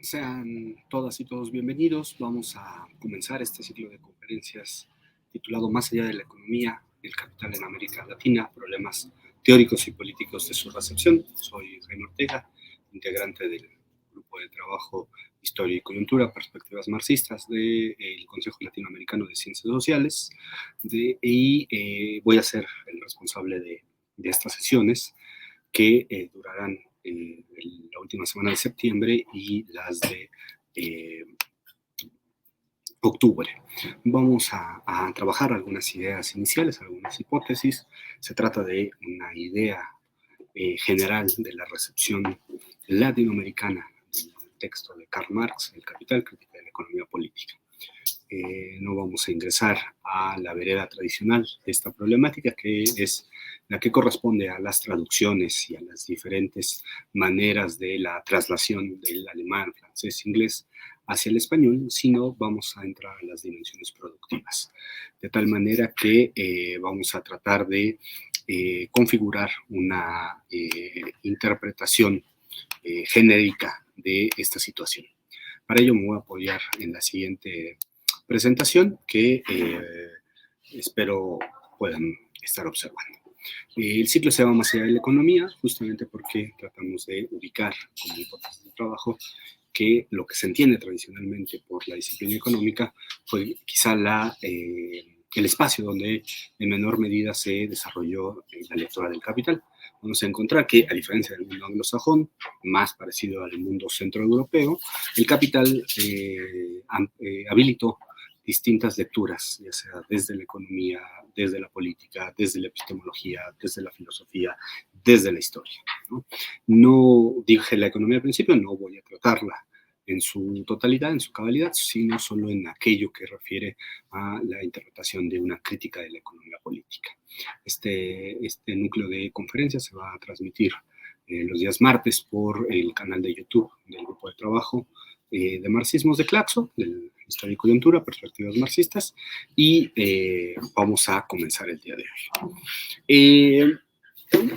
Sean todas y todos bienvenidos. Vamos a comenzar este ciclo de conferencias titulado Más allá de la economía, el capital en América Latina, problemas teóricos y políticos de su recepción. Soy Jaime Ortega, integrante del grupo de trabajo Historia y Coyuntura, Perspectivas Marxistas del Consejo Latinoamericano de Ciencias Sociales, voy a ser el responsable de estas sesiones que durarán la última semana de septiembre y las de octubre. Vamos a trabajar algunas ideas iniciales, algunas hipótesis. Se trata de una idea general de la recepción latinoamericana del texto de Karl Marx, El Capital, crítica de la economía política. No vamos a ingresar a la vereda tradicional de esta problemática, que es la que corresponde a las traducciones y a las diferentes maneras de la traslación del alemán, francés, inglés hacia el español, sino vamos a entrar a las dimensiones productivas, de tal manera que vamos a tratar de configurar una interpretación genérica de esta situación. Para ello me voy a apoyar en la siguiente presentación que espero puedan estar observando. El ciclo se llama Más allá de la economía, justamente porque tratamos de ubicar como hipótesis de trabajo que lo que se entiende tradicionalmente por la disciplina económica fue quizá el espacio donde en menor medida se desarrolló la lectura del capital. Vamos a encontrar que, a diferencia del mundo anglosajón, más parecido al mundo centroeuropeo, el capital habilitó distintas lecturas, ya sea desde la economía, desde la política, desde la epistemología, desde la filosofía, desde la historia. No dije la economía al principio, no voy a tratarla en su totalidad, en su cabalidad, sino solo en aquello que refiere a la interpretación de una crítica de la economía política. Este núcleo de conferencias se va a transmitir los días martes por el canal de YouTube del grupo de trabajo de marxismos de Claxo, del Historia y Coyuntura, Perspectivas Marxistas, y vamos a comenzar el día de hoy.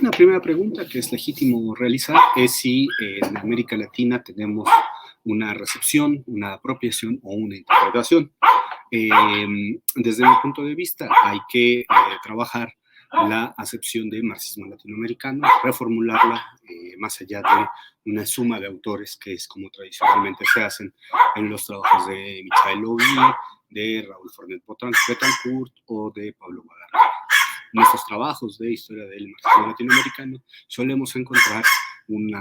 Una primera pregunta que es legítimo realizar es si en América Latina tenemos una recepción, una apropiación o una interpretación. Desde mi punto de vista hay que trabajar la acepción de marxismo latinoamericano, reformularla más allá de una suma de autores, que es como tradicionalmente se hacen en los trabajos de Michael Obi, de Raúl Fernet Betancourt o de Pablo Guadarrama. En estos trabajos de historia del marxismo latinoamericano solemos encontrar un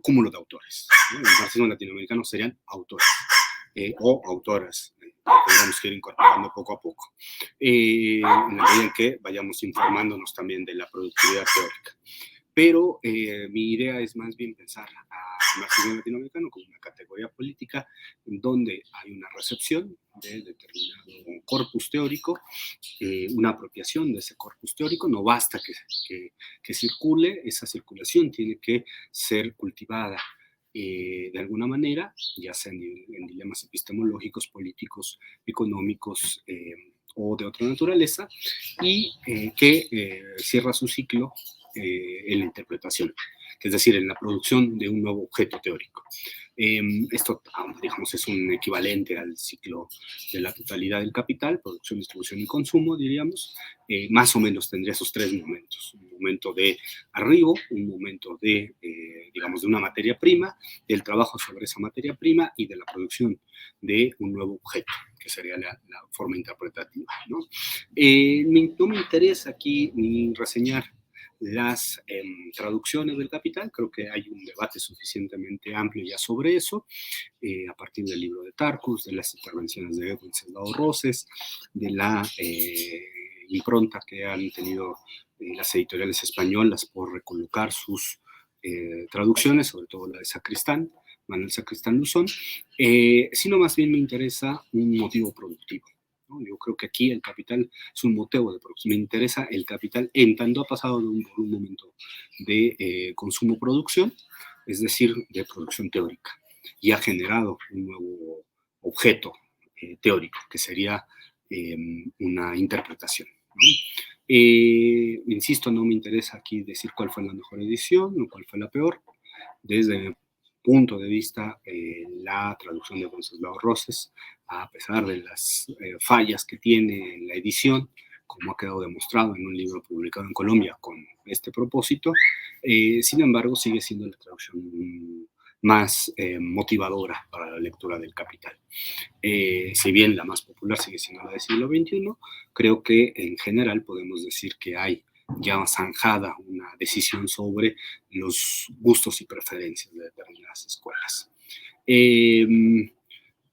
cúmulo de autores, ¿no? En el marxismo latinoamericano serían autores o autoras, tendremos que ir incorporando poco a poco, en la medida en que vayamos informándonos también de la productividad teórica. Pero mi idea es más bien pensar al marxismo latinoamericano como una categoría política en donde hay una recepción de determinado corpus teórico, una apropiación de ese corpus teórico. No basta que circule, esa circulación tiene que ser cultivada de alguna manera, ya sea en dilemas epistemológicos, políticos, económicos o de otra naturaleza, y que cierra su ciclo en la interpretación, es decir, en la producción de un nuevo objeto teórico. Esto, digamos, es un equivalente al ciclo de la totalidad del capital, producción, distribución y consumo, diríamos. Más o menos tendría esos tres momentos: un momento de arribo, un momento de, digamos, de una materia prima, del trabajo sobre esa materia prima y de la producción de un nuevo objeto, que sería la forma interpretativa, ¿no? No me interesa aquí ni reseñar las traducciones del capital. Creo que hay un debate suficientemente amplio ya sobre eso, a partir del libro de Tarkus, de las intervenciones de Wenceslao Roses, de la impronta que han tenido las editoriales españolas por recolocar sus traducciones, sobre todo la de Sacristán, Manuel Sacristán Luzón, sino más bien me interesa un motivo productivo. Yo creo que aquí el capital es un motivo de producción. Me interesa el capital en tanto ha pasado por un momento de consumo-producción, es decir, de producción teórica, y ha generado un nuevo objeto teórico, que sería una interpretación, ¿no? Insisto, no me interesa aquí decir cuál fue la mejor edición o cuál fue la peor. Desde punto de vista, la traducción de Wenceslao Roses, a pesar de las fallas que tiene en la edición, como ha quedado demostrado en un libro publicado en Colombia con este propósito, sin embargo, sigue siendo la traducción más motivadora para la lectura del Capital. Si bien la más popular sigue siendo la del siglo XXI, creo que en general podemos decir que hay ya zanjada una decisión sobre los gustos y preferencias de determinadas escuelas.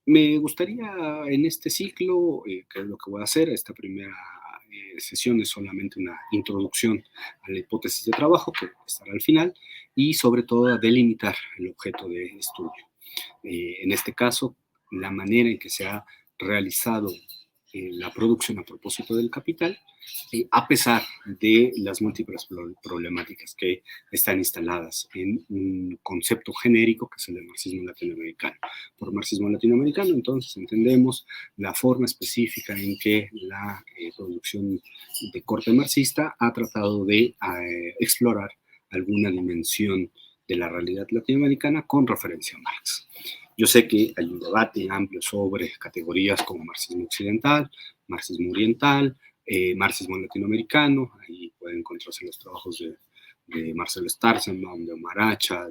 Me gustaría en este ciclo, que es lo que voy a hacer, esta primera sesión es solamente una introducción a la hipótesis de trabajo, que estará al final, y sobre todo a delimitar el objeto de estudio. En este caso, la manera en que se ha realizado la producción a propósito del capital, a pesar de las múltiples problemáticas que están instaladas en un concepto genérico que es el del marxismo latinoamericano. Por marxismo latinoamericano, entonces, entendemos la forma específica en que la producción de corte marxista ha tratado de explorar alguna dimensión de la realidad latinoamericana con referencia a Marx. Yo sé que hay un debate amplio sobre categorías como marxismo occidental, marxismo oriental, marxismo latinoamericano. Ahí pueden encontrarse los trabajos de Marcelo Starzenbaum, de Omar Acha,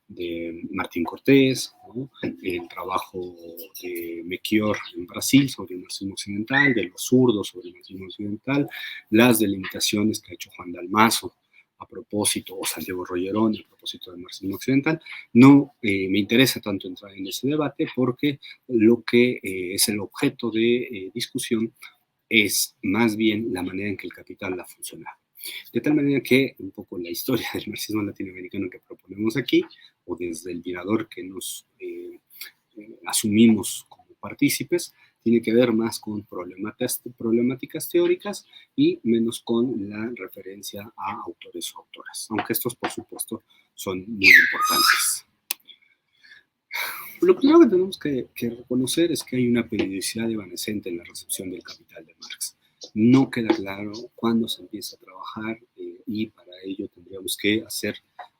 de Martín Cortés, ¿no? El trabajo de Mequior en Brasil sobre el marxismo occidental, de los zurdos sobre el marxismo occidental, las delimitaciones que ha hecho Juan Dalmazo a propósito, o Santiago Rolleroni a propósito del marxismo occidental. No me interesa tanto entrar en ese debate porque lo que es el objeto de discusión es más bien la manera en que el capital ha funcionado. De tal manera que un poco la historia del marxismo latinoamericano que proponemos aquí, o desde el mirador que nos asumimos como partícipes, tiene que ver más con problemáticas teóricas y menos con la referencia a autores o autoras, aunque estos, por supuesto, son muy importantes. Lo primero que tenemos que reconocer es que hay una periodicidad evanescente en la recepción del Capital de Marx. No queda claro cuándo se empieza a trabajar y para ello tendríamos que hacer,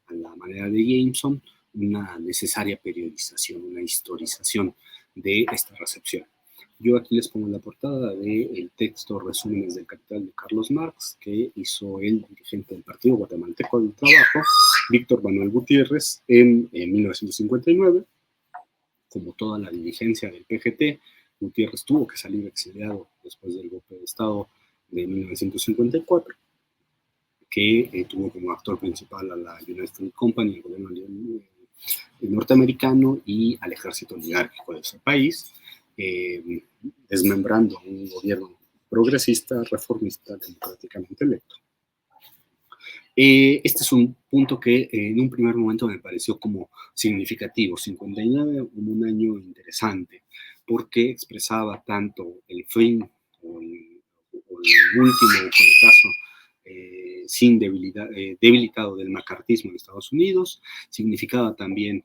a la manera de Jameson, una necesaria periodización, una historización de esta recepción. Yo aquí les pongo la portada del texto Resúmenes del Capital de Carlos Marx, que hizo el dirigente del Partido Guatemalteco del Trabajo, Víctor Manuel Gutiérrez, en 1959. Como toda la dirigencia del PGT, Gutiérrez tuvo que salir exiliado después del golpe de Estado de 1954, que tuvo como actor principal a la United Fruit Company, el gobierno norteamericano, y al ejército oligárquico de ese país, desmembrando un gobierno progresista, reformista, democráticamente electo. Este es un punto que en un primer momento me pareció como significativo. 59 como un año interesante, porque expresaba tanto el fin o el último coletazo sin debilitado del macartismo en Estados Unidos, significaba también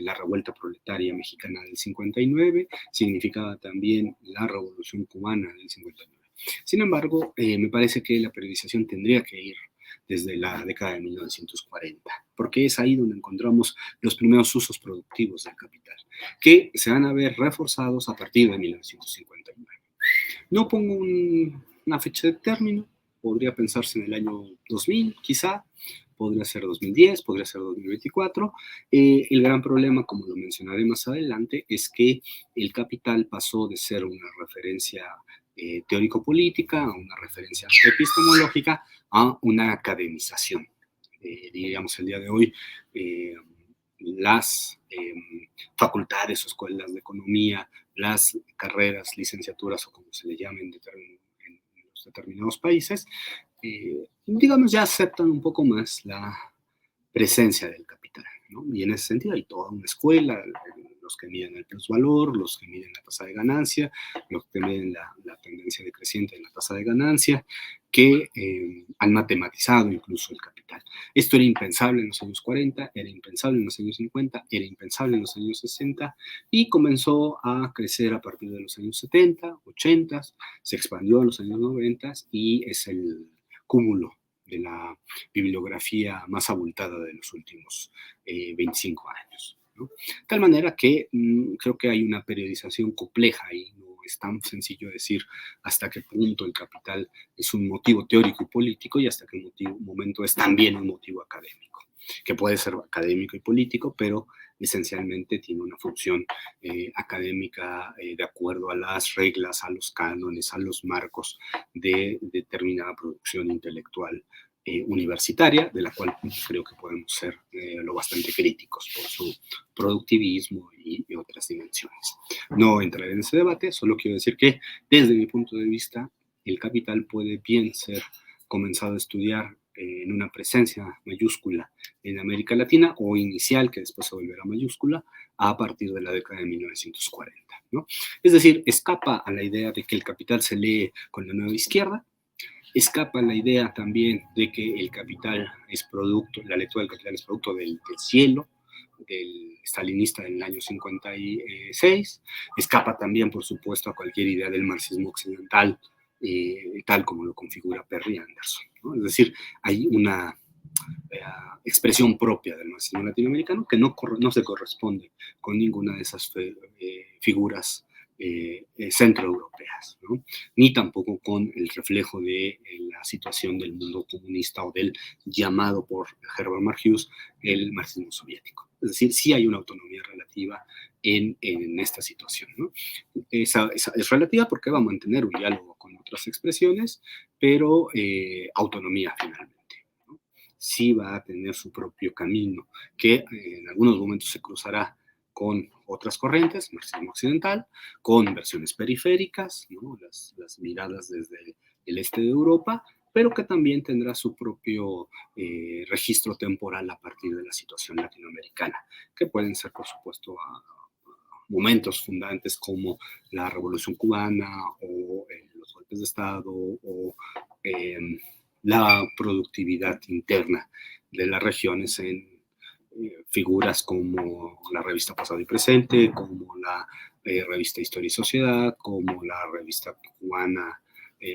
la revuelta proletaria mexicana del 59, significaba también la revolución cubana del 59. Sin embargo, me parece que la periodización tendría que ir desde la década de 1940, porque es ahí donde encontramos los primeros usos productivos del capital, que se van a ver reforzados a partir de 1959. No pongo una fecha de término, podría pensarse en el año 2000, quizá, podría ser 2010, podría ser 2024. El gran problema, como lo mencionaré más adelante, es que el capital pasó de ser una referencia teórico-política, a una referencia epistemológica, a una academización. Diríamos el día de hoy, las facultades o escuelas de economía, las carreras, licenciaturas o como se le llamen en los determinados países, digamos, ya aceptan un poco más la presencia del capital, ¿no? Y en ese sentido hay toda una escuela, los que miden el plusvalor, los que miden la tasa de ganancia, los que miden la tendencia decreciente en la tasa de ganancia, que han matematizado incluso el capital. Esto era impensable en los años 40, era impensable en los años 50, era impensable en los años 60 y comenzó a crecer a partir de los años 70, 80, se expandió en los años 90 y es el cúmulo de la bibliografía más abultada de los últimos 25 años, ¿no? De tal manera que creo que hay una periodización compleja y no es tan sencillo decir hasta qué punto el capital es un motivo teórico y político y hasta qué momento es también un motivo académico, que puede ser académico y político, pero esencialmente tiene una función académica de acuerdo a las reglas, a los cánones, a los marcos de determinada producción intelectual universitaria, de la cual creo que podemos ser lo bastante críticos por su productivismo y otras dimensiones. No entraré en ese debate, solo quiero decir que desde mi punto de vista, el capital puede bien ser comenzado a estudiar en una presencia mayúscula en América Latina o inicial, que después se volverá mayúscula, a partir de la década de 1940, ¿no? Es decir, escapa a la idea de que el capital se lee con la nueva izquierda, escapa la idea también de que el capital es producto, la lectura del capital es producto del cielo, del stalinista del año 56, escapa también, por supuesto, a cualquier idea del marxismo occidental, tal como lo configura Perry Anderson, ¿no? Es decir, hay una expresión propia del marxismo latinoamericano que no se corresponde con ninguna de esas figuras centroeuropeas, ¿no? Ni tampoco con el reflejo de la situación del mundo comunista o del llamado por Herbert Marcuse el marxismo soviético. Es decir, sí hay una autonomía relativa en esta situación, ¿no? Esa es relativa porque va a mantener un diálogo con otras expresiones, pero autonomía finalmente. Sí va a tener su propio camino, que en algunos momentos se cruzará con otras corrientes, marxismo occidental, con versiones periféricas, ¿no? Las miradas desde el este de Europa, pero que también tendrá su propio registro temporal a partir de la situación latinoamericana, que pueden ser, por supuesto, momentos fundantes como la Revolución Cubana o los golpes de Estado o la productividad interna de las regiones en figuras como la revista Pasado y Presente, como la revista Historia y Sociedad, como la revista cubana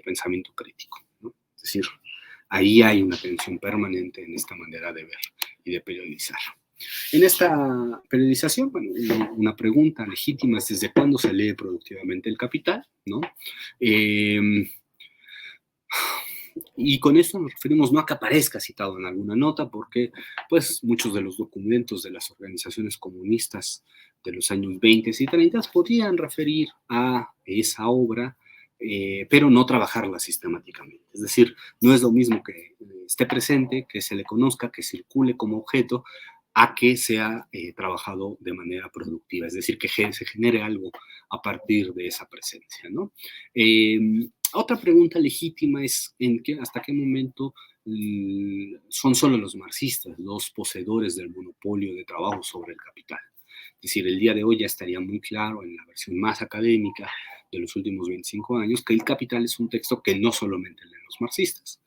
Pensamiento Crítico, ¿no? Es decir, ahí hay una tensión permanente en esta manera de ver y de periodizar. En esta periodización, bueno, una pregunta legítima es desde cuándo se lee productivamente el Capital, ¿no? Y con esto nos referimos no a que aparezca citado en alguna nota, porque pues muchos de los documentos de las organizaciones comunistas de los años 20 y 30 podían referir a esa obra, pero no trabajarla sistemáticamente. Es decir, no es lo mismo que esté presente, que se le conozca, que circule como objeto, a que sea trabajado de manera productiva, es decir, que se genere algo a partir de esa presencia, ¿no? Otra pregunta legítima es hasta qué momento son solo los marxistas los poseedores del monopolio de trabajo sobre el capital. Es decir, el día de hoy ya estaría muy claro en la versión más académica de los últimos 25 años que el Capital es un texto que no solamente leen los marxistas.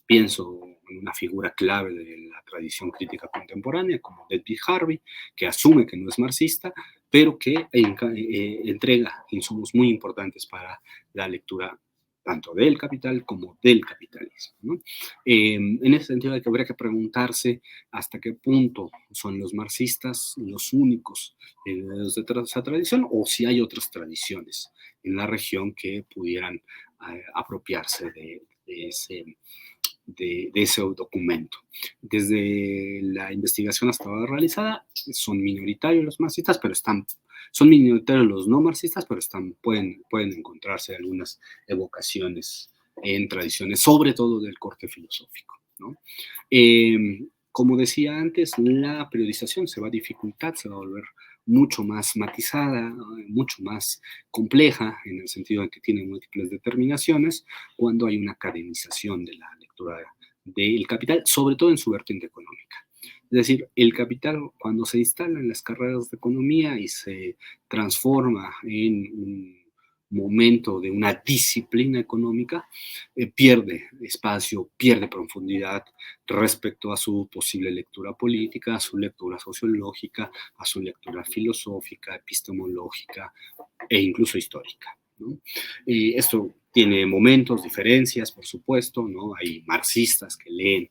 Pienso en una figura clave de la tradición crítica contemporánea como David Harvey, que asume que no es marxista, pero que entrega insumos muy importantes para la lectura tanto del capital como del capitalismo, ¿no? En ese sentido habría que preguntarse hasta qué punto son los marxistas los únicos herederos de esa tradición o si hay otras tradiciones en la región que pudieran apropiarse de ese documento. Desde la investigación hasta ahora realizada, son minoritarios los marxistas, pero son minoritarios los no marxistas, pero pueden encontrarse algunas evocaciones en tradiciones, sobre todo del corte filosófico, ¿no? Como decía antes, la periodización se va a dificultar, se va a volver mucho más matizada, mucho más compleja, en el sentido de que tiene múltiples determinaciones, cuando hay una academización de la lectura del capital, sobre todo en su vertiente económica. Es decir, el capital, cuando se instala en las carreras de economía y se transforma en un momento de una disciplina económica, pierde espacio, pierde profundidad respecto a su posible lectura política, a su lectura sociológica, a su lectura filosófica, epistemológica e incluso histórica, ¿no? Esto Tiene momentos, diferencias, por supuesto, ¿no? Hay marxistas que leen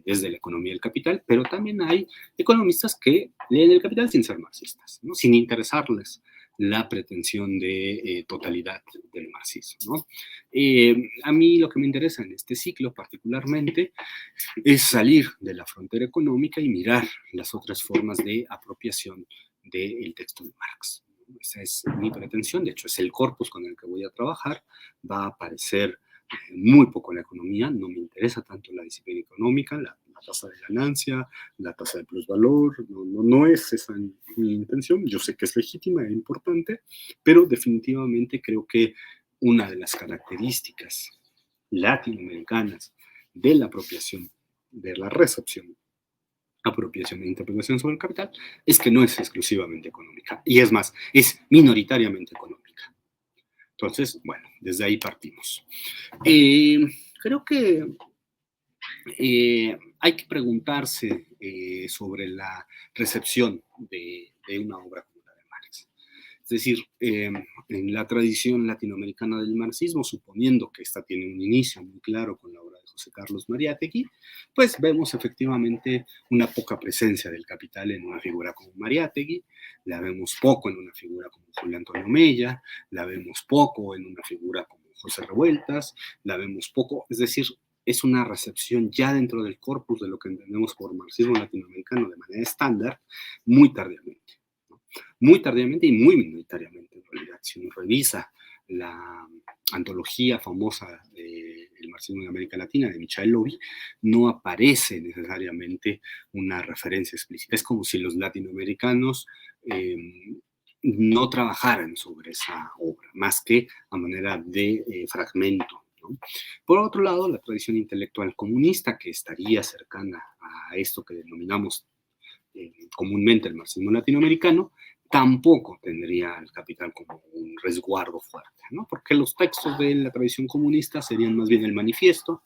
desde la economía del capital, pero también hay economistas que leen el capital sin ser marxistas, ¿no? Sin interesarles la pretensión de totalidad del marxismo, ¿no? A mí lo que me interesa en este ciclo particularmente es salir de la frontera económica y mirar las otras formas de apropiación del texto de Marx. Esa es mi pretensión, de hecho es el corpus con el que voy a trabajar, va a aparecer muy poco en la economía, no me interesa tanto la disciplina económica, la tasa de ganancia, la tasa de plusvalor, no es esa mi intención, yo sé que es legítima e importante, pero definitivamente creo que una de las características latinoamericanas de la apropiación, de la recepción, apropiación e interpretación sobre el capital, es que no es exclusivamente económica, y es más, es minoritariamente económica. Entonces, bueno, desde ahí partimos. Creo que hay que preguntarse sobre la recepción de una obra como la de Marx. Es decir, en la tradición latinoamericana del marxismo, suponiendo que esta tiene un inicio muy claro con la obra de José Carlos Mariátegui, pues vemos efectivamente una poca presencia del capital en una figura como Mariátegui, la vemos poco en una figura como Julio Antonio Mella, la vemos poco en una figura como José Revueltas, la vemos poco, es decir, es una recepción ya dentro del corpus de lo que entendemos por marxismo latinoamericano de manera estándar, muy tardíamente. Muy tardíamente y muy minoritariamente, en realidad. Si uno revisa la antología famosa del marxismo en América Latina de Michael Lobby, no aparece necesariamente una referencia explícita. Es como si los latinoamericanos no trabajaran sobre esa obra, más que a manera de fragmento. ¿No? Por otro lado, la tradición intelectual comunista, que estaría cercana a esto que denominamos comúnmente el marxismo latinoamericano, tampoco tendría el capital como un resguardo fuerte, ¿no? Porque los textos de la tradición comunista serían más bien el manifiesto,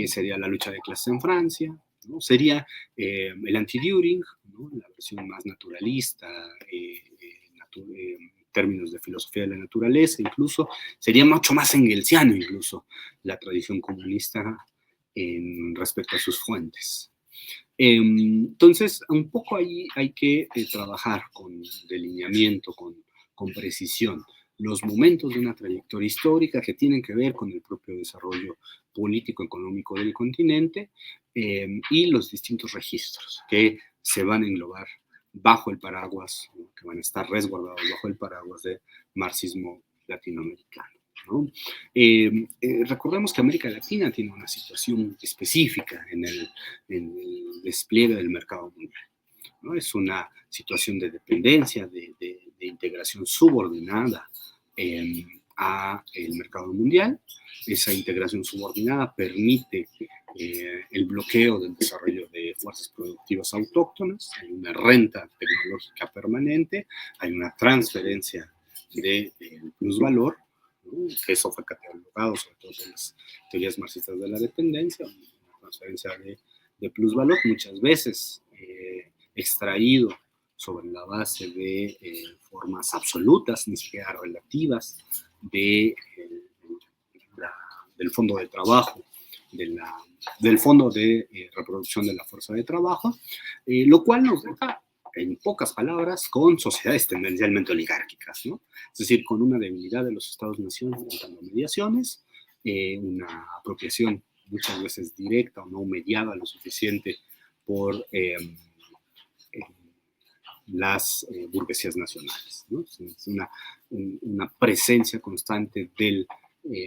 sería la lucha de clases en Francia, ¿no? Sería el anti-Düring, ¿no? La versión más naturalista, en términos de filosofía de la naturaleza, incluso, sería mucho más engelsiano incluso la tradición comunista respecto a sus fuentes. Entonces, un poco ahí hay que trabajar con delineamiento, con precisión, los momentos de una trayectoria histórica que tienen que ver con el propio desarrollo político-económico del continente y los distintos registros que se van a englobar bajo el paraguas, ¿no? Que van a estar resguardados bajo el paraguas de marxismo latinoamericano. ¿No? Recordemos que América Latina tiene una situación específica en el despliegue del mercado mundial, ¿no? Es una situación de dependencia, de integración subordinada a el mercado mundial. Esa integración subordinada permite el bloqueo del desarrollo de fuerzas productivas autóctonas, hay una renta tecnológica permanente, hay una transferencia del plusvalor, ¿no? Que eso fue catalogado sobre todo en las teorías marxistas de la dependencia, una transferencia de plusvalor, muchas veces extraído sobre la base de formas absolutas, ni siquiera relativas, del fondo de trabajo, del fondo de reproducción de la fuerza de trabajo, lo cual nos deja, en pocas palabras, con sociedades tendencialmente oligárquicas, ¿no? Es decir, con una debilidad de los Estados-nación en tanto mediaciones, una apropiación muchas veces directa o no mediada lo suficiente por las burguesías nacionales, ¿no? Es una presencia constante del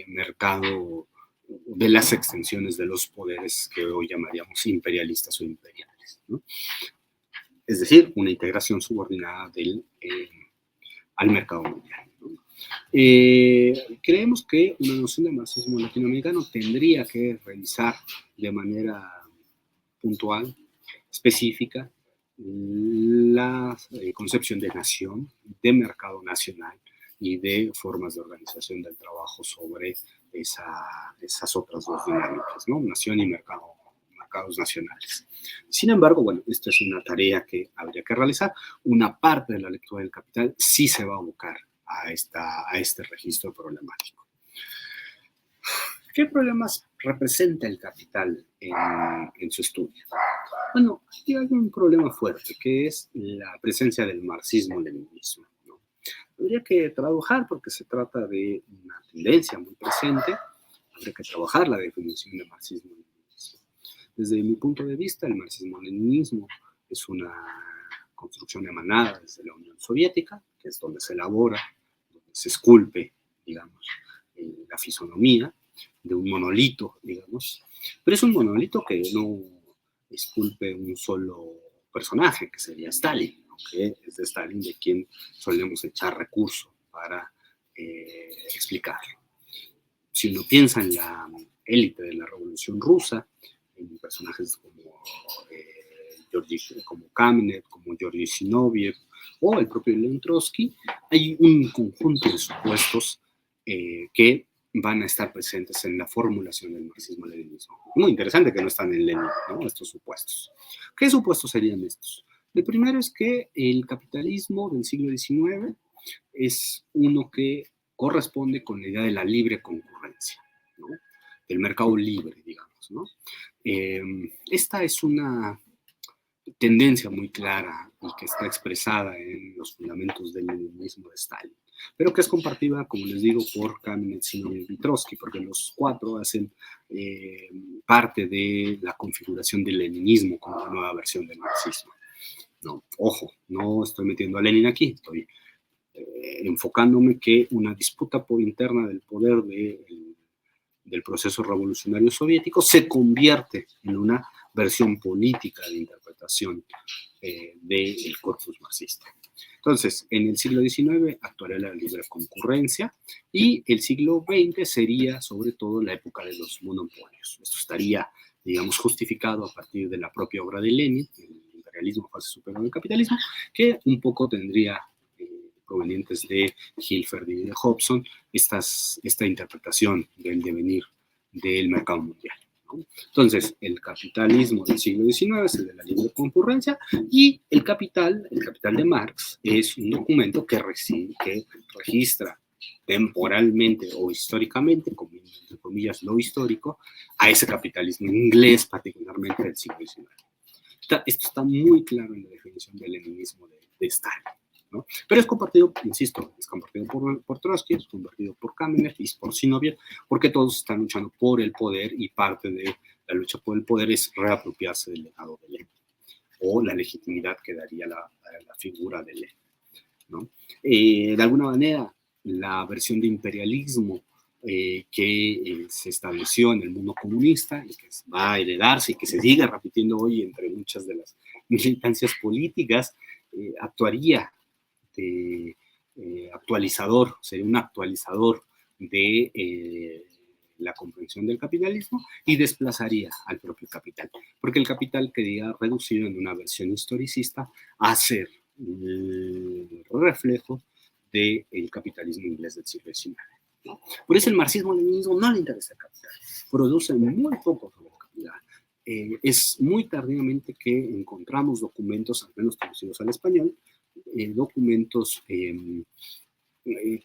mercado, de las extensiones de los poderes que hoy llamaríamos imperialistas o imperiales, ¿no? Es decir, una integración subordinada al mercado mundial, ¿no? Creemos que una noción de marxismo latinoamericano tendría que revisar de manera puntual, específica, la concepción de nación, de mercado nacional y de formas de organización del trabajo sobre esas otras dos dinámicas, ¿no? Nación y mercados nacionales. Sin embargo, bueno, esta es una tarea que habría que realizar. Una parte de la lectura del Capital sí se va a abocar a este registro problemático. ¿Qué problemas representa el capital en su estudio? Bueno, aquí hay un problema fuerte, que es la presencia del marxismo-leninismo, ¿no? Habría que trabajar porque se trata de una tendencia muy presente. Habría que trabajar la definición de marxismo-leninismo. Desde mi punto de vista, el marxismo-leninismo es una construcción emanada desde la Unión Soviética, que es donde se elabora, donde se esculpe, digamos, la fisonomía de un monolito, digamos, pero es un monolito que no esculpe un solo personaje, que sería Stalin, ¿no? Que es de Stalin de quien solemos echar recursos para explicarlo. Si uno piensa en la élite de la Revolución Rusa, en personajes como Kamenev, como Georgy Zinoviev o el propio León Trotsky, hay un conjunto de supuestos que van a estar presentes en la formulación del marxismo-leninismo. Muy interesante que no están en Lenin, ¿no? Estos supuestos. ¿Qué supuestos serían estos? El primero es que el capitalismo del siglo XIX es uno que corresponde con la idea de la libre concurrencia, ¿no? Del mercado libre, digamos, ¿no? Esta es una tendencia muy clara y que está expresada en los fundamentos del leninismo de Stalin, pero que es compartida, como les digo, por Kamenev, Zinoviev y Trotsky, porque los cuatro hacen parte de la configuración del leninismo como la nueva versión del marxismo. No, ojo, no estoy metiendo a Lenin aquí, estoy enfocándome que una disputa por interna del poder del proceso revolucionario soviético se convierte en una versión política de interpretación del corpus marxista. Entonces, en el siglo XIX actuaría la libre concurrencia y el siglo XX sería sobre todo la época de los monopolios. Esto estaría, digamos, justificado a partir de la propia obra de Lenin, el imperialismo, fase superior del capitalismo, que un poco tendría provenientes de Hilferd y de Hobson, esta interpretación del devenir del mercado mundial, ¿no? Entonces, el capitalismo del siglo XIX es el de la libre concurrencia y el capital de Marx, es un documento que registra temporalmente o históricamente, como entre comillas lo histórico, a ese capitalismo inglés, particularmente del siglo XIX. Esto está muy claro en la definición del leninismo de Stalin, ¿no? Pero es compartido, insisto, es compartido por Trotsky, es compartido por Kamenev y por Zinoviev, porque todos están luchando por el poder y parte de la lucha por el poder es reapropiarse del legado de Lenin o la legitimidad que daría la figura de Lenin, ¿no? De alguna manera, la versión de imperialismo que se estableció en el mundo comunista y que va a heredarse y que se sigue repitiendo hoy entre muchas de las militancias políticas, actuaría de actualizador, sería un actualizador de la comprensión del capitalismo y desplazaría al propio capital, porque el capital quería reducido en una versión historicista a ser el reflejo del capitalismo inglés del siglo XIX, ¿no? Por eso el marxismo-leninismo no le interesa el capital, produce muy poco sobre el capital. Es muy tardíamente que encontramos documentos, al menos traducidos al español, documentos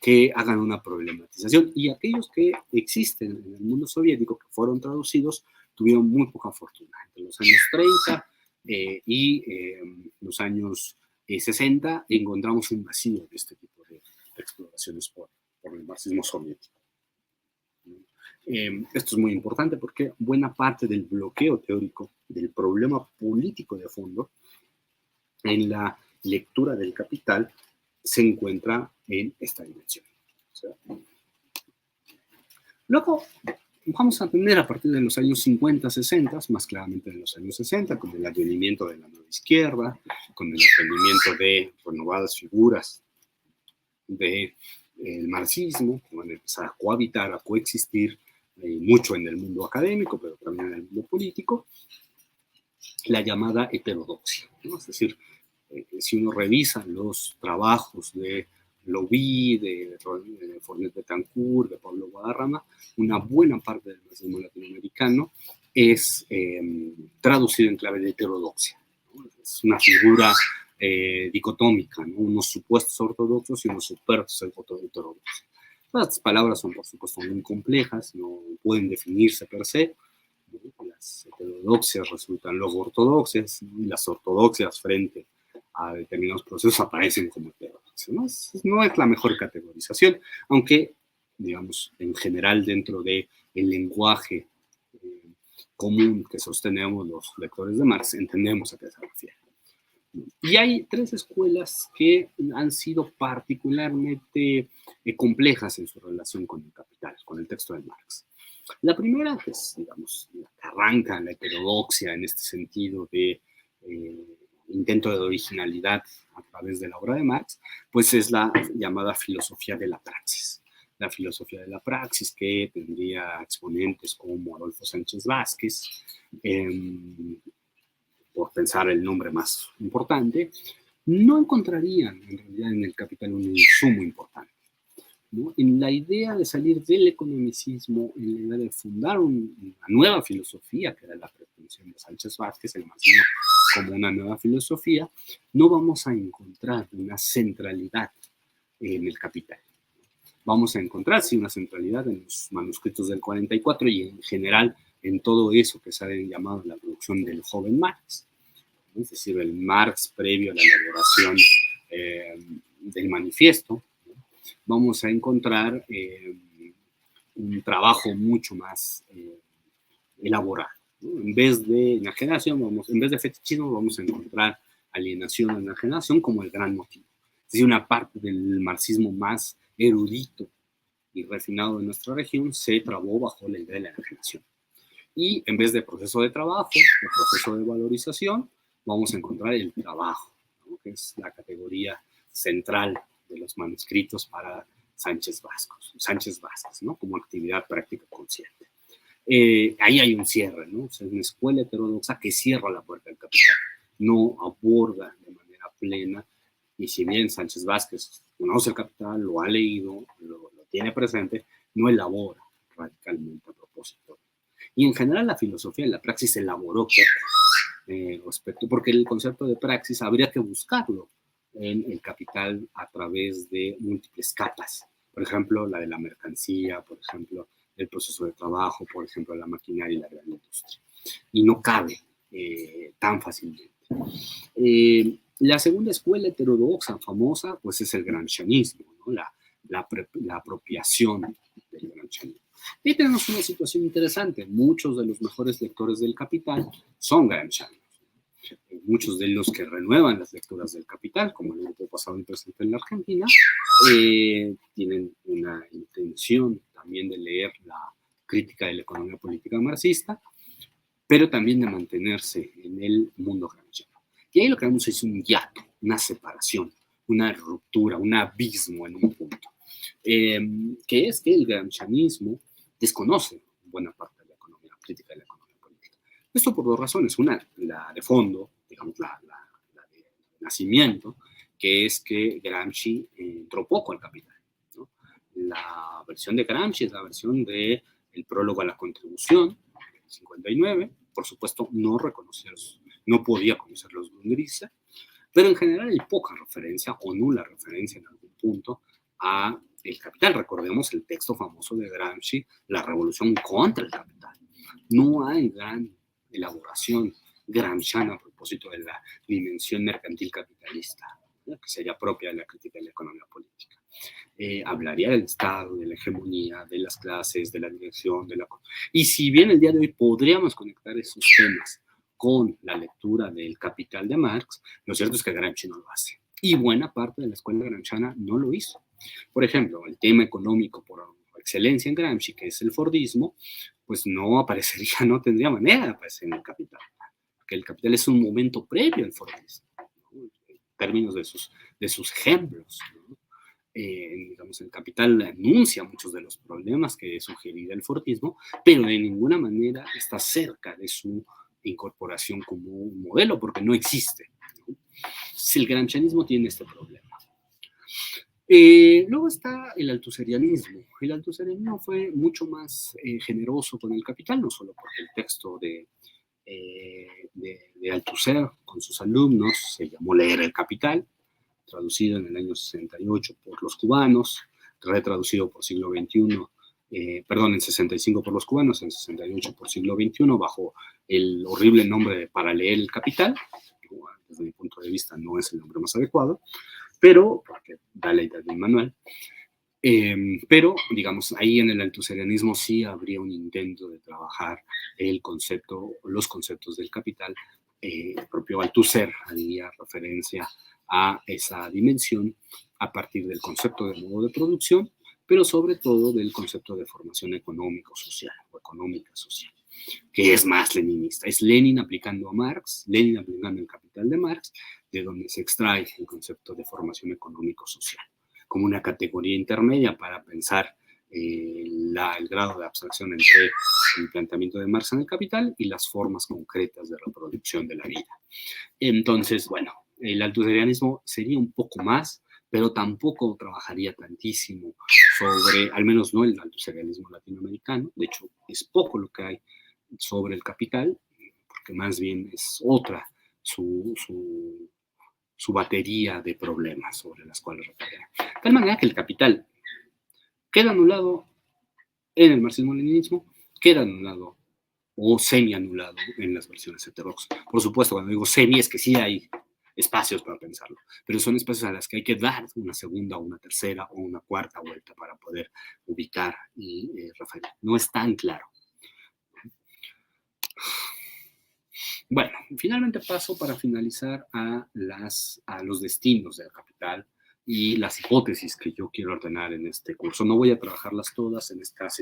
que hagan una problematización. Y aquellos que existen en el mundo soviético, que fueron traducidos, tuvieron muy poca fortuna. Entre los años 30 y los años 60 encontramos un vacío de este tipo de exploraciones por el marxismo soviético. Esto es muy importante porque buena parte del bloqueo teórico, del problema político de fondo, en la lectura del capital, se encuentra en esta dimensión. O sea, luego vamos a tener a partir de los años 50, 60, más claramente en los años 60, con el advenimiento de la nueva izquierda, con el advenimiento de renovadas figuras del marxismo, que van a empezar a cohabitar, a coexistir mucho en el mundo académico, pero también en el mundo político, la llamada heterodoxia, ¿no? Es decir, si uno revisa los trabajos de Lobby, de Fournet Betancourt, de Pablo Guadarrama, una buena parte del marxismo latinoamericano es traducido en clave de heterodoxia, ¿no? Es una figura dicotómica, ¿no? Unos supuestos ortodoxos y unos supuestos heterodoxos. Las palabras son, por supuesto, muy complejas, no pueden definirse per se. Las heterodoxias resultan luego ortodoxias, y las ortodoxias frente a determinados procesos aparecen como heterodoxias. No es la mejor categorización, aunque, digamos, en general dentro del lenguaje común que sostenemos los lectores de Marx, entendemos a qué se refiere. Y hay tres escuelas que han sido particularmente complejas en su relación con el capital, con el texto de Marx. La primera, que es, digamos, la que arranca la heterodoxia en este sentido de intento de originalidad a través de la obra de Marx, pues es la llamada filosofía de la praxis. La filosofía de la praxis, que tendría exponentes como Adolfo Sánchez Vázquez, por pensar el nombre más importante, no encontrarían en realidad en el Capital un insumo importante, ¿no? En la idea de salir del economicismo, en la idea de fundar una nueva filosofía, que era la pretensión de Sánchez Vázquez, el marxismo como una nueva filosofía, no vamos a encontrar una centralidad en el Capital. Vamos a encontrar, sí, una centralidad en los manuscritos del 44 y en general en todo eso que se ha llamado la producción del joven Marx, es decir, el Marx previo a la elaboración del manifiesto. Vamos a encontrar un trabajo mucho más elaborado, ¿no? En vez de enajenación, en vez de fetichismo, vamos a encontrar alienación o enajenación como el gran motivo. Es decir, una parte del marxismo más erudito y refinado de nuestra región se trabó bajo la idea de la enajenación. Y en vez de proceso de trabajo, el proceso de valorización, vamos a encontrar el trabajo, ¿no? Que es la categoría central de los manuscritos para Sánchez Vázquez, ¿no? Como actividad práctica consciente. Ahí hay un cierre, ¿no? O sea, es una escuela heterodoxa que cierra la puerta del capital, no aborda de manera plena, y si bien Sánchez Vázquez conoce el capital, lo ha leído, lo tiene presente, no elabora radicalmente a propósito. Y en general la filosofía de la praxis se elaboró respecto, porque el concepto de praxis habría que buscarlo en el capital a través de múltiples capas. Por ejemplo, la de la mercancía, por ejemplo, el proceso de trabajo, por ejemplo, la maquinaria y la gran industria. Y no cabe tan fácilmente. La segunda escuela heterodoxa famosa, pues es el gramscianismo, ¿no? La apropiación del gramscianismo. Y tenemos una situación interesante. Muchos de los mejores lectores del Capital son gramscianos. Muchos de los que renuevan las lecturas del Capital, como el grupo pasado y presente en la Argentina, tienen una intención también de leer la crítica de la economía política marxista, pero también de mantenerse en el mundo gramsciano. Y ahí lo que vemos es un hiato, una separación, una ruptura, un abismo en un punto, que es que el gramscianismo desconoce buena parte de la economía crítica y la economía política. Esto por dos razones. Una, la de fondo, digamos, la de nacimiento, que es que Gramsci entró poco al Capital, ¿no? La versión de Gramsci es la versión del prólogo a la contribución, 59, por supuesto no podía conocer los Grundrisse, pero en general hay poca referencia o nula referencia en algún punto a el capital. Recordemos el texto famoso de Gramsci, La revolución contra el capital. No hay gran elaboración gramsciana a propósito de la dimensión mercantil capitalista, ¿no? Que sería propia de la crítica de la economía política. Hablaría del Estado, de la hegemonía, de las clases, de la dirección, y si bien el día de hoy podríamos conectar esos temas con la lectura del Capital de Marx, lo cierto es que Gramsci no lo hace. Y buena parte de la escuela gramsciana no lo hizo. Por ejemplo, el tema económico por excelencia en Gramsci, que es el Fordismo, pues no aparecería, no tendría manera de aparecer en el Capital, porque el Capital es un momento previo al Fordismo, ¿no? En términos de sus ejemplos, ¿no? Digamos, el Capital anuncia muchos de los problemas que sugería el Fordismo, pero de ninguna manera está cerca de su incorporación como un modelo, porque no existe, ¿no? Si el gramscianismo tiene este problema. Luego está el altuserianismo. El altuserianismo fue mucho más generoso con el Capital, no solo porque el texto de Althusser con sus alumnos se llamó Leer el Capital, traducido en el año 68 por los cubanos, retraducido por siglo XXI, en 65 por los cubanos, en 68 por siglo XXI, bajo el horrible nombre de Para leer el Capital. Desde mi punto de vista no es el nombre más adecuado, pero, porque da la idea del manual, pero, digamos, ahí en el althusserianismo sí habría un intento de trabajar el concepto, los conceptos del capital. El propio Althusser haría referencia a esa dimensión a partir del concepto de modo de producción, pero sobre todo del concepto de formación económico-social o económica social, que es más leninista. Es Lenin aplicando a Marx, Lenin aplicando el capital de Marx, de donde se extrae el concepto de formación económico-social, como una categoría intermedia para pensar el grado de abstracción entre el planteamiento de Marx en el Capital y las formas concretas de reproducción de la vida. Entonces, bueno, el althusserianismo sería un poco más, pero tampoco trabajaría tantísimo sobre, al menos no el althusserianismo latinoamericano. De hecho, es poco lo que hay sobre el capital, porque más bien es otra su batería de problemas sobre las cuales recae. De tal manera que el capital queda anulado en el marxismo-leninismo, queda anulado o semi-anulado en las versiones heterodoxas. Por supuesto, cuando digo semi es que sí hay espacios para pensarlo, pero son espacios a los que hay que dar una segunda, una tercera o una cuarta vuelta para poder ubicar y referir. No es tan claro. Bueno, finalmente paso para finalizar a los destinos del capital y las hipótesis que yo quiero ordenar en este curso. No voy a trabajarlas todas en estas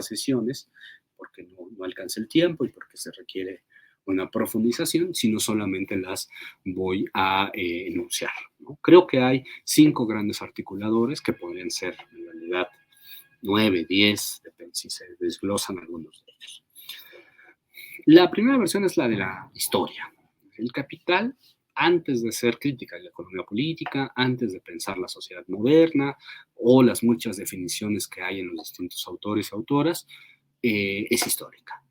sesiones, porque no alcanza el tiempo y porque se requiere una profundización, sino solamente las voy a enunciar, ¿no? Creo que hay 5 grandes articuladores que podrían ser, en realidad, 9, 10, depende si se desglosan algunos de ellos. La primera versión es la de la historia. El capital, antes de ser crítica de la economía política, antes de pensar la sociedad moderna o las muchas definiciones que hay en los distintos autores y autoras, es histórica.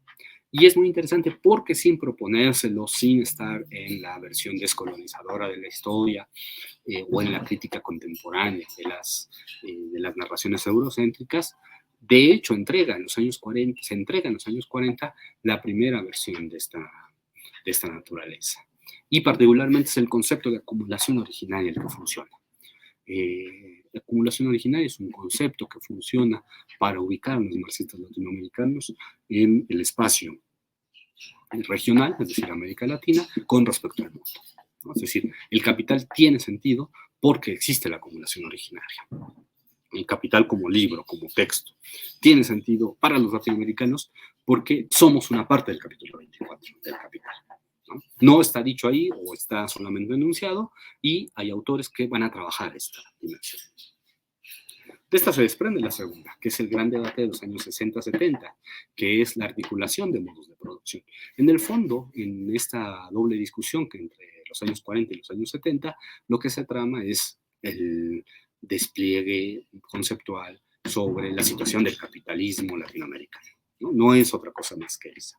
Y es muy interesante porque sin proponérselo, sin estar en la versión descolonizadora de la historia o en la crítica contemporánea de las narraciones eurocéntricas, de hecho, se entrega en los años 40 la primera versión de esta naturaleza. Y particularmente es el concepto de acumulación originaria el que funciona. La acumulación originaria es un concepto que funciona para ubicar a los marxistas latinoamericanos en el espacio regional, es decir, América Latina, con respecto al mundo, ¿no? Es decir, el capital tiene sentido porque existe la acumulación originaria. El capital como libro, como texto, tiene sentido para los latinoamericanos porque somos una parte del capítulo 24 del capital. No está dicho ahí o está solamente enunciado y hay autores que van a trabajar esta dimensión. De esta se desprende la segunda, que es el gran debate de los años 60-70, que es la articulación de modos de producción. En el fondo, en esta doble discusión que entre los años 40 y los años 70, lo que se trama es el despliegue conceptual sobre la situación del capitalismo latinoamericano. No es otra cosa más que esa.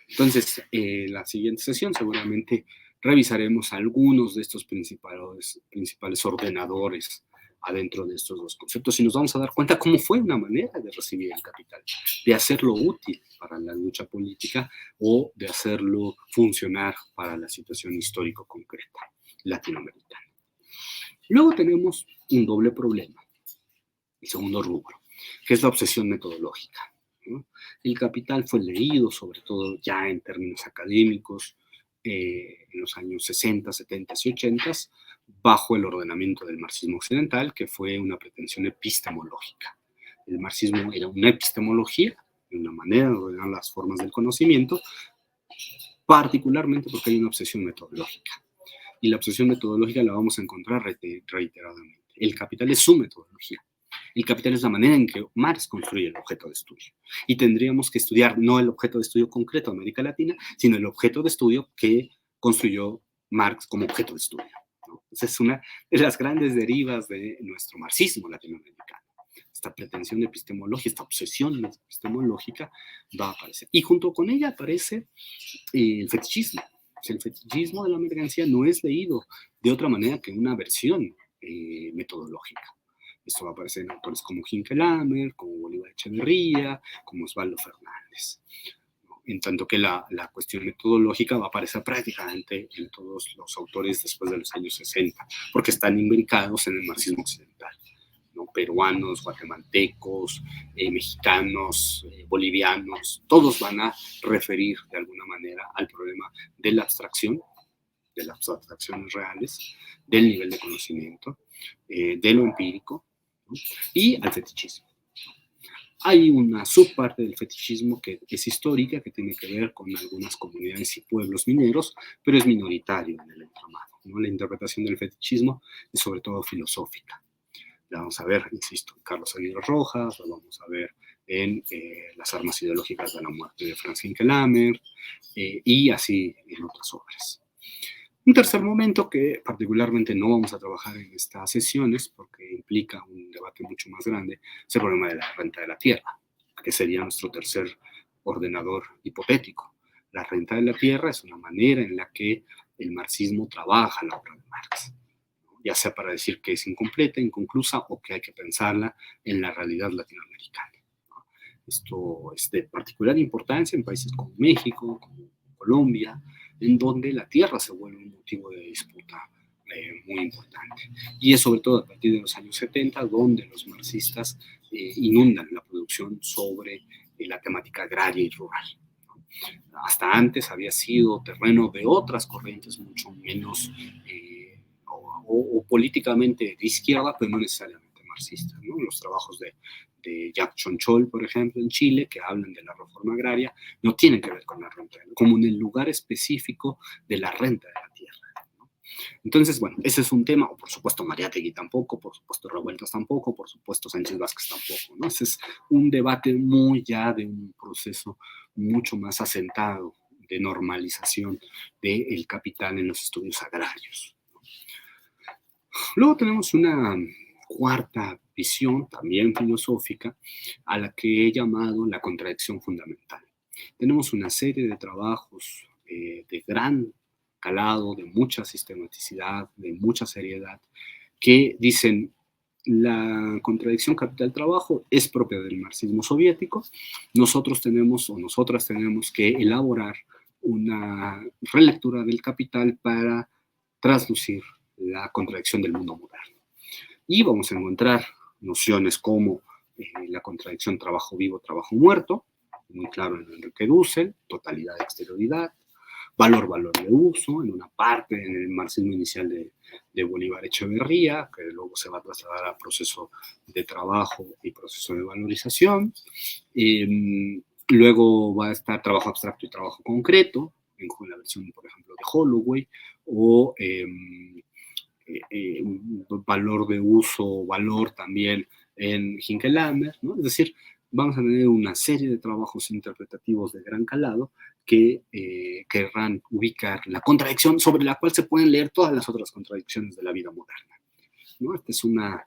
Entonces, la siguiente sesión seguramente revisaremos algunos de estos principales ordenadores adentro de estos dos conceptos y nos vamos a dar cuenta cómo fue una manera de recibir el capital, de hacerlo útil para la lucha política o de hacerlo funcionar para la situación histórico concreta latinoamericana. Luego tenemos un doble problema, el segundo rubro, que es la obsesión metodológica, ¿no? El capital fue leído, sobre todo ya en términos académicos, en los años 60, 70 y 80, bajo el ordenamiento del marxismo occidental, que fue una pretensión epistemológica. El marxismo era una epistemología, una manera de ordenar las formas del conocimiento, particularmente porque hay una obsesión metodológica. Y la obsesión metodológica la vamos a encontrar reiteradamente. El capital es su metodología. El capital es la manera en que Marx construye el objeto de estudio. Y tendríamos que estudiar no el objeto de estudio concreto de América Latina, sino el objeto de estudio que construyó Marx como objeto de estudio, ¿no? Esa es una de las grandes derivas de nuestro marxismo latinoamericano. Esta pretensión de epistemología, esta obsesión epistemológica va a aparecer. Y junto con ella aparece el fetichismo. El fetichismo de la mercancía no es leído de otra manera que una versión metodológica. Esto va a aparecer en autores como Hinckelhammer, como Bolívar Echeverría, como Osvaldo Fernández. En tanto que la cuestión metodológica va a aparecer prácticamente en todos los autores después de los años 60, porque están imbricados en el marxismo occidental, ¿no? Peruanos, guatemaltecos, mexicanos, bolivianos, todos van a referir de alguna manera al problema de la abstracción, de las abstracciones reales, del nivel de conocimiento, de lo empírico, ¿no? Y al fetichismo. Hay una subparte del fetichismo que es histórica, que tiene que ver con algunas comunidades y pueblos mineros, pero es minoritario en el entramado, ¿no? La interpretación del fetichismo es sobre todo filosófica. La vamos a ver, insisto, en Carlos Aguirre Rojas, la vamos a ver en Las armas ideológicas de la muerte de Franz Hinckelhammer, y así en otras obras. Un tercer momento que particularmente no vamos a trabajar en estas sesiones porque implica un debate mucho más grande es el problema de la renta de la tierra, que sería nuestro tercer ordenador hipotético. La renta de la tierra es una manera en la que el marxismo trabaja la obra de Marx, ya sea para decir que es incompleta, inconclusa o que hay que pensarla en la realidad latinoamericana. Esto es de particular importancia en países como México, como Colombia, en donde la tierra se vuelve un motivo de disputa muy importante. Y es sobre todo a partir de los años 70 donde los marxistas inundan la producción sobre la temática agraria y rural. Hasta antes había sido terreno de otras corrientes mucho menos o políticamente de izquierda, pero no necesariamente marxistas, ¿no? Los trabajos de Jack Chonchol, por ejemplo, en Chile, que hablan de la reforma agraria, no tienen que ver con la renta, como en el lugar específico de la renta de la tierra, ¿no? Entonces, bueno, ese es un tema, o por supuesto Mariátegui tampoco, por supuesto Revueltas tampoco, por supuesto Sánchez Vázquez tampoco, ¿no? Ese es un debate muy ya de un proceso mucho más asentado de normalización del capital en los estudios agrarios. Luego tenemos una cuarta visión, también filosófica, a la que he llamado la contradicción fundamental. Tenemos una serie de trabajos de gran calado, de mucha sistematicidad, de mucha seriedad, que dicen la contradicción capital-trabajo es propia del marxismo soviético. Nosotros tenemos o nosotras tenemos que elaborar una relectura del capital para traslucir la contradicción del mundo moderno. Y vamos a encontrar nociones como la contradicción trabajo vivo, trabajo muerto, muy claro en Enrique Dussel, totalidad, exterioridad, valor, valor de uso, en una parte en el marxismo inicial de Bolívar Echeverría, que luego se va a trasladar a proceso de trabajo y proceso de valorización. Luego va a estar trabajo abstracto y trabajo concreto, en la versión, por ejemplo, de Holloway, o valor de uso, valor también en Hinckelhammer, ¿no? Es decir, vamos a tener una serie de trabajos interpretativos de gran calado que querrán ubicar la contradicción sobre la cual se pueden leer todas las otras contradicciones de la vida moderna, ¿no? Esta es una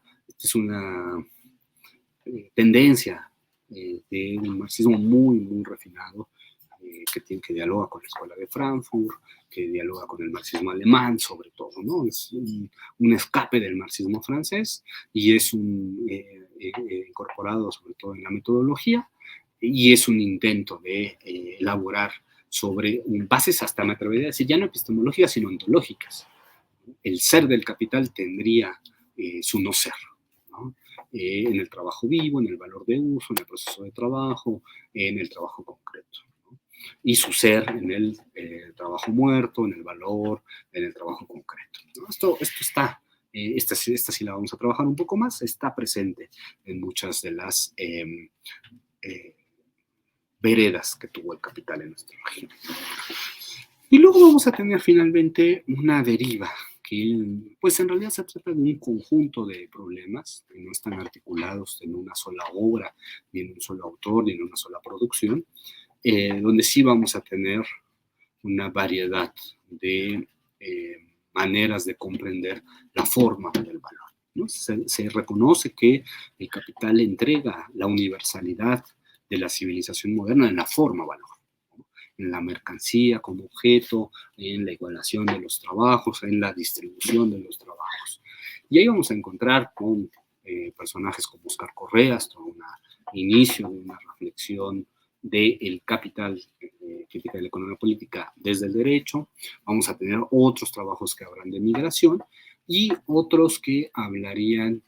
tendencia de un marxismo muy, muy refinado, que dialoga con la escuela de Frankfurt, que dialoga con el marxismo alemán, sobre todo, ¿no? Es un escape del marxismo francés y es incorporado sobre todo en la metodología y es un intento de elaborar sobre bases, hasta me atrevería a decir, ya no epistemológicas, sino ontológicas. El ser del capital tendría su no ser, ¿no? En el trabajo vivo, en el valor de uso, en el proceso de trabajo, en el trabajo concreto, ¿no? Y su ser en el trabajo muerto, en el valor, en el trabajo concreto, ¿no? Esto está, esta sí la vamos a trabajar un poco más, está presente en muchas de las veredas que tuvo el capital en nuestro régimen. Y luego vamos a tener finalmente una deriva que pues en realidad se trata de un conjunto de problemas que no están articulados en una sola obra, ni en un solo autor, ni en una sola producción, donde sí vamos a tener una variedad de maneras de comprender la forma del valor, ¿no? Se reconoce que el capital entrega la universalidad de la civilización moderna en la forma valor, en la mercancía como objeto, en la igualación de los trabajos, en la distribución de los trabajos. Y ahí vamos a encontrar con personajes como Oscar Correas, todo un inicio de una reflexión del capital, crítica de la economía política desde el derecho. Vamos a tener otros trabajos que hablan de migración y otros que hablarían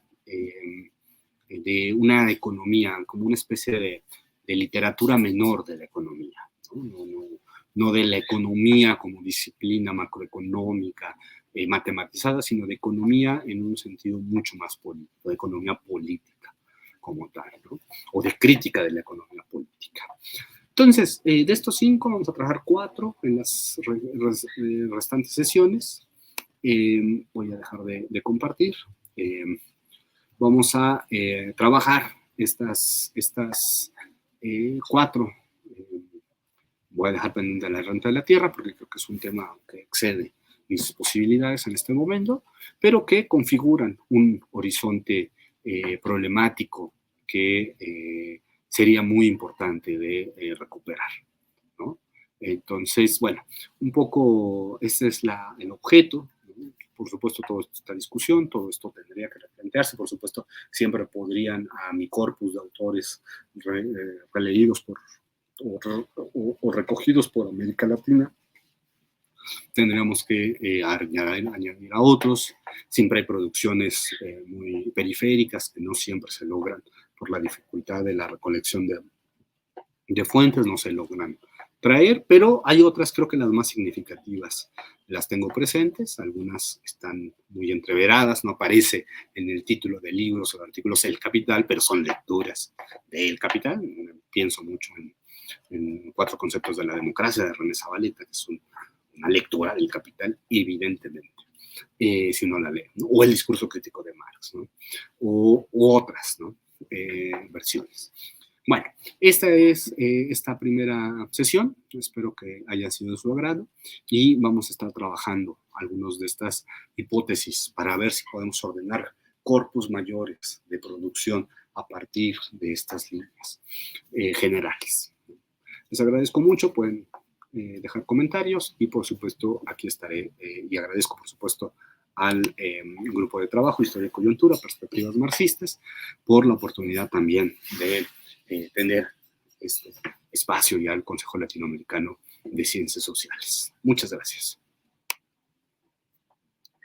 de una economía, como una especie de literatura menor de la economía, no de la economía como disciplina macroeconómica, matematizada, sino de economía en un sentido mucho más político, de economía política como tal, ¿no? O de crítica de la economía política. Entonces, de estos 5 vamos a trabajar 4 en las restantes sesiones. Voy a dejar de compartir. Vamos a trabajar estas 4. Voy a dejar pendiente la renta de la tierra porque creo que es un tema que excede mis posibilidades en este momento, pero que configuran un horizonte problemático que sería muy importante de recuperar, ¿no? Entonces, bueno, un poco ese es el objeto. Por supuesto, toda esta discusión, todo esto tendría que replantearse. Por supuesto, siempre podrían a mi corpus de autores releídos o recogidos por América Latina, tendríamos que añadir a otros. Siempre hay producciones muy periféricas que no siempre se logran por la dificultad de la recolección de fuentes, no se logran traer, pero hay otras, creo que las más significativas las tengo presentes, algunas están muy entreveradas, no aparece en el título de libros o de artículos El Capital, pero son lecturas de El Capital. Pienso mucho en 4 conceptos de la democracia de René Zavaleta, que es una lectura del Capital, evidentemente, si uno la lee, ¿no? O el discurso crítico de Marx, ¿no? u otras, ¿no? Versiones. Bueno, esta es esta primera sesión, espero que haya sido de su agrado y vamos a estar trabajando algunas de estas hipótesis para ver si podemos ordenar corpus mayores de producción a partir de estas líneas generales. Les agradezco mucho, pueden dejar comentarios y por supuesto aquí estaré y agradezco por supuesto al grupo de trabajo Historia y Coyuntura, Perspectivas Marxistas, por la oportunidad también de tener este espacio y al Consejo Latinoamericano de Ciencias Sociales. Muchas gracias.